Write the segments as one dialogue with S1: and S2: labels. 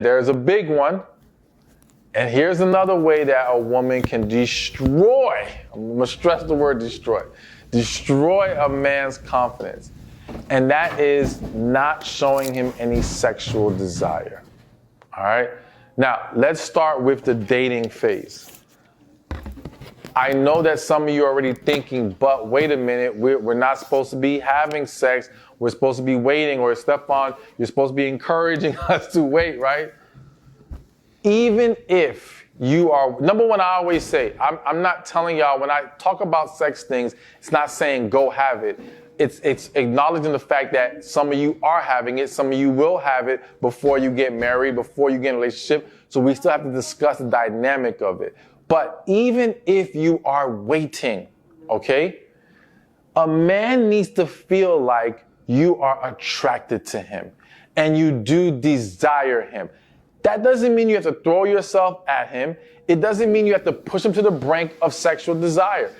S1: There's a big one. And here's another way that a woman can destroy, I'm gonna stress the word destroy a man's confidence. And that is not showing him any sexual desire. All right? Now, let's start with the dating phase. I know that some of you are already thinking, but wait a minute, we're not supposed to be having sex. We're supposed to be waiting, or Stefan, you're supposed to be encouraging us to wait, right? Even if you are, number one, I always say, I'm not telling y'all, when I talk about sex things, it's not saying go have it. It's acknowledging the fact that some of you are having it, some of you will have it before you get married, before you get in a relationship. So we still have to discuss the dynamic of it. But even if you are waiting, okay, a man needs to feel like you are attracted to him and you do desire him. That doesn't mean you have to throw yourself at him. It doesn't mean you have to push him to the brink of sexual desire.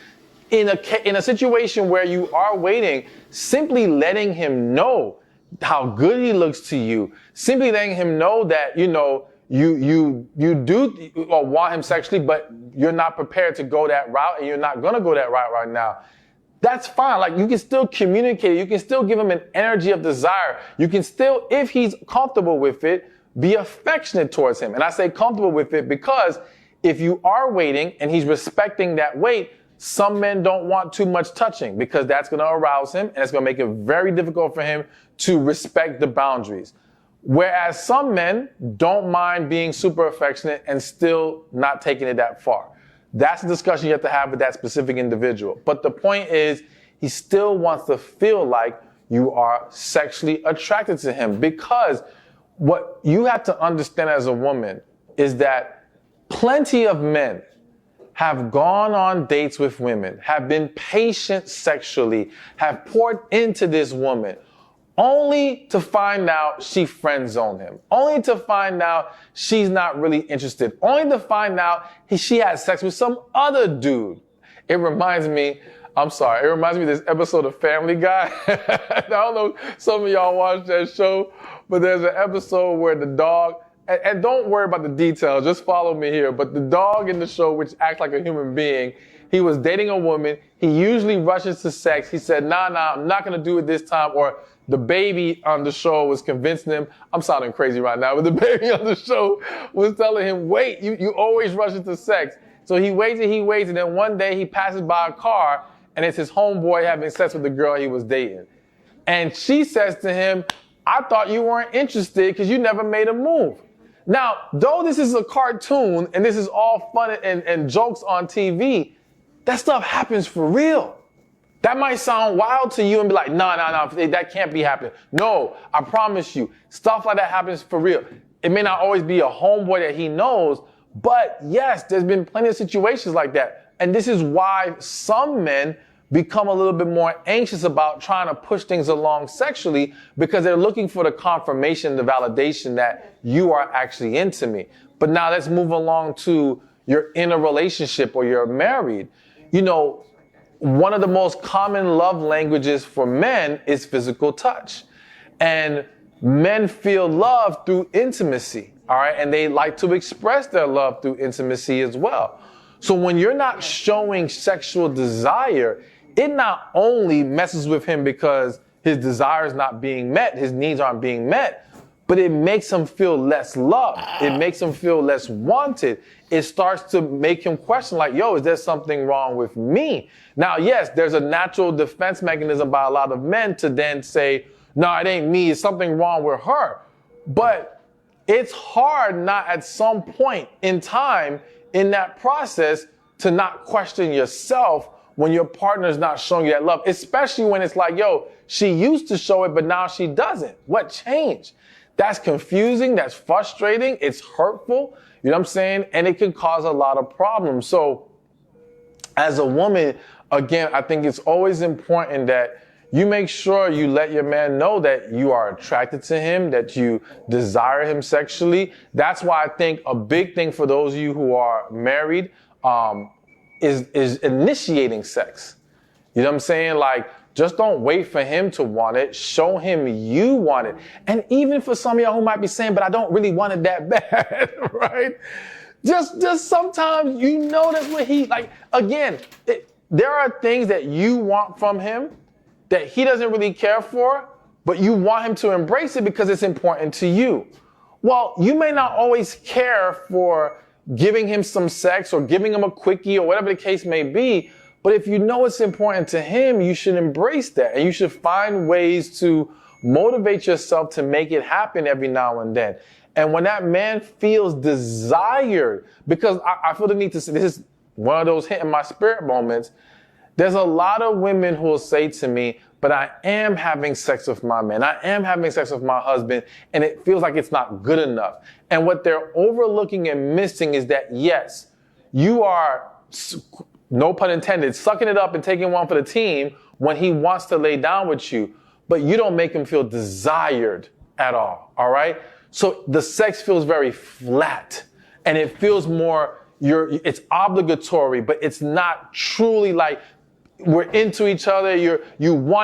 S1: In a situation where you are waiting, simply letting him know how good he looks to you, simply letting him know that, you know, you do or want him sexually, but you're not prepared to go that route and you're not going to go that route right now. That's fine. Like, you can still communicate. You can still give him an energy of desire. You can still, if he's comfortable with it, be affectionate towards him. And I say comfortable with it because if you are waiting and he's respecting that wait, some men don't want too much touching because that's going to arouse him and it's going to make it very difficult for him to respect the boundaries. Whereas some men don't mind being super affectionate and still not taking it that far. That's a discussion you have to have with that specific individual. But the point is, he still wants to feel like you are sexually attracted to him, because what you have to understand as a woman is that plenty of men have gone on dates with women, have been patient sexually, have poured into this woman, only to find out she friend zoned him, only to find out she's not really interested, only to find out she had sex with some other dude. It reminds me of this episode of Family Guy. I don't know if some of y'all watch that show, but there's an episode where the dog, and don't worry about the details, just follow me here, but the dog in the show, which acts like a human being, he was dating a woman. He usually rushes to sex. He said, nah, I'm not going to do it this time. Or the baby on the show was convincing him, I'm sounding crazy right now, but the baby on the show was telling him, wait, you always rush into sex. So he waits, and then one day he passes by a car, and it's his homeboy having sex with the girl he was dating. And she says to him, I thought you weren't interested because you never made a move. Now, though this is a cartoon and this is all fun and jokes on TV, that stuff happens for real. That might sound wild to you and be like, no, that can't be happening. No, I promise you, stuff like that happens for real. It may not always be a homeboy that he knows, but yes, there's been plenty of situations like that. And this is why some men become a little bit more anxious about trying to push things along sexually, because they're looking for the confirmation, the validation that you are actually into me. But now let's move along to you're in a relationship or you're married. You know, one of the most common love languages for men is physical touch. And men feel love through intimacy, all right? And they like to express their love through intimacy as well. So when you're not showing sexual desire, it not only messes with him because his desire is not being met, his needs aren't being met, but it makes him feel less loved. It makes him feel less wanted. It starts to make him question like, yo, is there something wrong with me? Now, yes, there's a natural defense mechanism by a lot of men to then say, no, it ain't me, it's something wrong with her. But it's hard not at some point in time in that process to not question yourself when your partner's not showing you that love, especially when it's like, yo, she used to show it, but now she doesn't. What changed? That's confusing. That's frustrating. It's hurtful. You know what I'm saying? And it can cause a lot of problems. So as a woman, again, I think it's always important that you make sure you let your man know that you are attracted to him, that you desire him sexually. That's why I think a big thing for those of you who are married is initiating sex. You know what I'm saying? Like, Just don't wait for him to want it. Show him you want it. And even for some of y'all who might be saying, but I don't really want it that bad, right? Just sometimes you notice what he, like, again, there are things that you want from him that he doesn't really care for, but you want him to embrace it because it's important to you. Well, you may not always care for giving him some sex or giving him a quickie or whatever the case may be, but if you know it's important to him, you should embrace that, and you should find ways to motivate yourself to make it happen every now and then. And when that man feels desired, because I feel the need to say, this is one of those hit in my spirit moments, there's a lot of women who will say to me, but I am having sex with my man, I am having sex with my husband, and it feels like it's not good enough. And what they're overlooking and missing is that, yes, you are, no pun intended, sucking it up and taking one for the team when he wants to lay down with you, but you don't make him feel desired at all right? So the sex feels very flat, and it feels more, it's obligatory, but it's not truly like we're into each other, you want